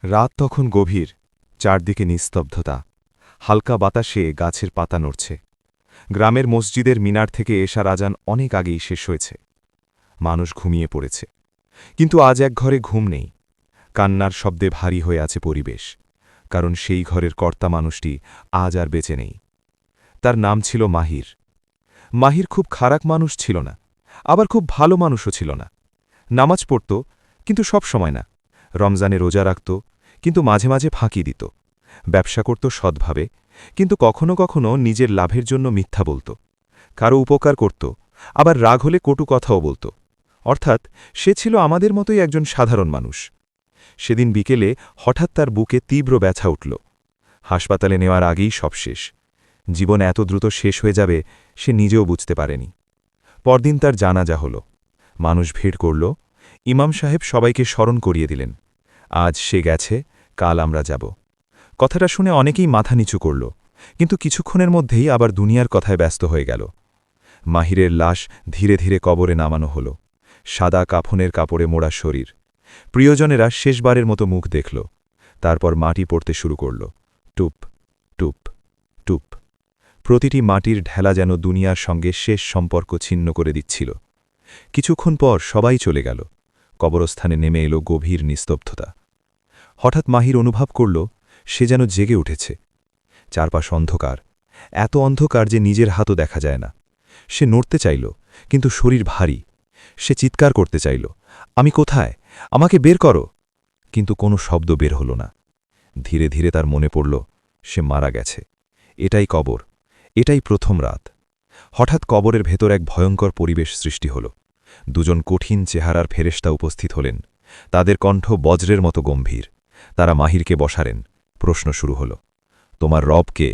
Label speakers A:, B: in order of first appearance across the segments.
A: রাত তখন গভীর, চারদিকে নিস্তব্ধতা। হালকা বাতাসে গাছের পাতা নড়ছে। গ্রামের মসজিদের মিনার থেকে এশার আজান অনেক আগেই শেষ হয়েছে। মানুষ ঘুমিয়ে পড়েছে, কিন্তু আজ এক ঘরে ঘুম নেই। কান্নার শব্দে ভারী হয়ে আছে পরিবেশ, কারণ সেই ঘরের কর্তা মানুষটি আজ আর বেঁচে নেই। তার নাম ছিল মাহির। মাহির খুব খারাপ মানুষ ছিল না, আবার খুব ভালো মানুষও ছিল না। নামাজ পড়ত, কিন্তু সব সময় না। রমজানে রোজা রাখত, কিন্তু মাঝে মাঝে ফাঁকি দিত। ব্যবসা করত সৎভাবে, কিন্তু কখনো কখনো নিজের লাভের জন্য মিথ্যা বলত। কারো উপকার করত, আবার রাগ হলে কটু কথাও বলত। অর্থাৎ সে ছিল আমাদের মতোই একজন সাধারণ মানুষ। সেদিন বিকেলে হঠাৎ তার বুকে তীব্র ব্যথা উঠল। হাসপাতালে নেওয়ার আগেই সব শেষ। জীবন এত দ্রুত শেষ হয়ে যাবে সে নিজেও বুঝতে পারেনি। পরদিন তার জানাজা হল। মানুষ ভিড় করল। ইমাম সাহেব সবাইকে স্মরণ করিয়ে দিলেন, আজ সে গেছে, কাল আমরা যাব। কথাটা শুনে অনেকেই মাথা নিচু করল, কিন্তু কিছুক্ষণের মধ্যেই আবার দুনিয়ার কথায় ব্যস্ত হয়ে গেল। মাহিরের লাশ ধীরে ধীরে কবরে নামানো হল। সাদা কাফনের কাপড়ে মোড়া শরীর। প্রিয়জনেরা শেষবারের মতো মুখ দেখল, তারপর মাটি পড়তে শুরু করল। টুপ টুপ টুপ। প্রতিটি মাটির ঢেলা যেন দুনিয়ার সঙ্গে শেষ সম্পর্ক ছিন্ন করে দিচ্ছিল। কিছুক্ষণ পর সবাই চলে গেল। কবরস্থানে নেমে এলো গভীর নিস্তব্ধতা। হঠাৎ মাহির অনুভব করল সে যেন জেগে উঠেছে। চারপাশ অন্ধকার, এত অন্ধকার যে নিজের হাতও দেখা যায় না। সে নড়তে চাইল, কিন্তু শরীর ভারী। সে চিৎকার করতে চাইল, আমি কোথায়, আমাকে বের করো। কিন্তু কোনো শব্দ বের হল না। ধীরে ধীরে তার মনে পড়ল সে মারা গেছে। এটাই কবর, এটাই প্রথম রাত। হঠাৎ কবরের ভেতর এক ভয়ঙ্কর পরিবেশ সৃষ্টি হল। দুজন কঠিন চেহারার ফেরেশতা উপস্থিত হলেন। তাদের কণ্ঠ বজ্রের মতো গম্ভীর। তারা মাহিরকে বসালেন। প্রশ্ন শুরু হল, তোমার রব কে?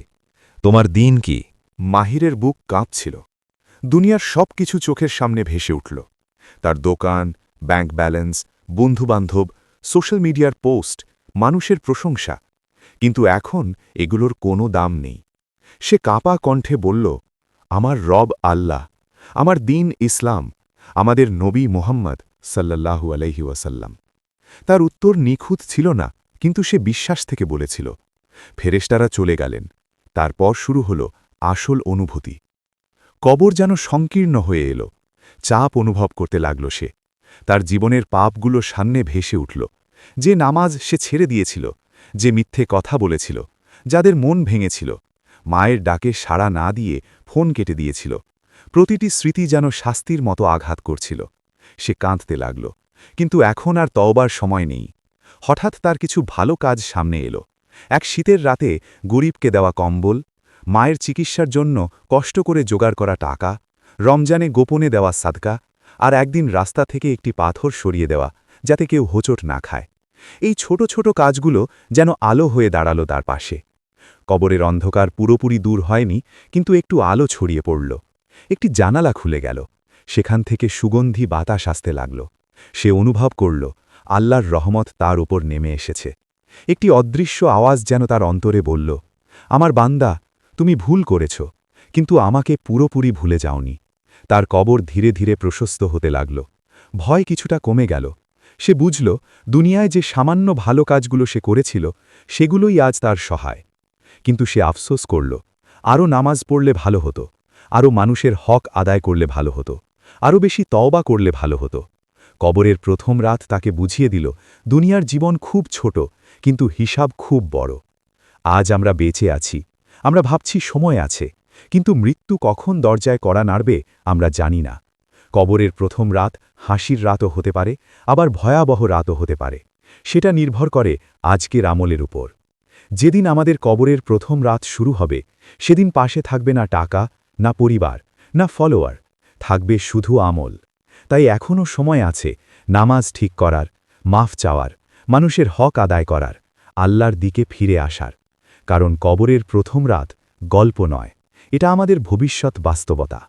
A: তোমার দিন কি?
B: মাহিরের বুক কাঁপছিল। দুনিয়ার সব কিছু চোখের সামনে ভেসে উঠল। তার দোকান, ব্যাংক ব্যালেন্স, বন্ধুবান্ধব, সোশ্যাল মিডিয়ার পোস্ট, মানুষের প্রশংসা। কিন্তু এখন এগুলোর কোনো দাম নেই। সে কাঁপা কণ্ঠে বলল, আমার রব আল্লাহ, আমার দিন ইসলাম, আমাদের নবী মুহাম্মদ সাল্লাল্লাহু আলাইহি ওয়াসাল্লাম। তার উত্তর নিখুঁত ছিল না, কিন্তু সে বিশ্বাস থেকে বলেছিল। ফেরেশতারা চলে গেলেন। তারপর শুরু হল আসল অনুভূতি। কবর যেন সংকীর্ণ হয়ে এলো। চাপ অনুভব করতে লাগল সে। তার জীবনের পাপগুলো সামনে ভেসে উঠল। যে নামাজ সে ছেড়ে দিয়েছিল, যে মিথ্যে কথা বলেছিল, যাদের মন ভেঙেছিল, মায়ের ডাকে সাড়া না দিয়ে ফোন কেটে দিয়েছিল, প্রতিটি স্মৃতি যেন শাস্তির মতো আঘাত করছিল। সে কাঁদতে লাগল, কিন্তু এখন আর তওবার সময় নেই। হঠাৎ তার কিছু ভালো কাজ সামনে এলো। এক শীতের রাতে গরিবকে দেওয়া কম্বল, মায়ের চিকিৎসার জন্য কষ্ট করে জোগাড় করা টাকা, রমজানে গোপনে দেওয়া সাদকা, আর একদিন রাস্তা থেকে একটি পাথর সরিয়ে দেওয়া, যাতে কেউ হোঁচট না খায়। এই ছোট ছোট কাজগুলো যেন আলো হয়ে দাঁড়ালো তার পাশে। কবরের অন্ধকার পুরোপুরি দূর হয়নি, কিন্তু একটু আলো ছড়িয়ে পড়ল। একটি জানালা খুলে গেল। সেখান থেকে সুগন্ধি বাতাস আসতে লাগল। সে অনুভব করল আল্লাহর রহমত তার উপর নেমে এসেছে। একটি অদৃশ্য আওয়াজ যেন তার অন্তরে বলল, আমার বান্দা, তুমি ভুল করেছ, কিন্তু আমাকে পুরোপুরি ভুলে যাওনি। তার কবর ধীরে ধীরে প্রশস্ত হতে লাগল। ভয় কিছুটা কমে গেল। সে বুঝল দুনিয়ায় যে সামান্য ভালো কাজগুলো সে করেছিল, সেগুলোই আজ তার সহায়। কিন্তু সে আফসোস করল, আরও নামাজ পড়লে ভালো হতো, আরও মানুষের হক আদায় করলে ভালো হতো, আরও বেশি তওবা করলে ভালো হতো। কবরের প্রথম রাত তাকে বুঝিয়ে দিল, দুনিয়ার জীবন খুব ছোট, কিন্তু হিসাব খুব বড়। আজ আমরা বেঁচে আছি, আমরা ভাবছি সময় আছে, কিন্তু মৃত্যু কখন দরজায় কড়া নাড়বে আমরা জানি না। কবরের প্রথম রাত হাসির রাতও হতে পারে, আবার ভয়াবহ রাতও হতে পারে। সেটা নির্ভর করে আজকের আমলের উপর। যেদিন আমাদের কবরের প্রথম রাত শুরু হবে, সেদিন পাশে থাকবে না টাকা, না পরিবার, না ফলোয়ার, থাকবে শুধু আমল। তাই এখনও সময় আছে নামাজ ঠিক করার, মাফ চাওয়ার, মানুষের হক আদায় করার, আল্লাহর দিকে ফিরে আসার। কারণ কবরের প্রথম রাত গল্প নয়, এটা আমাদের ভবিষ্যৎ বাস্তবতা।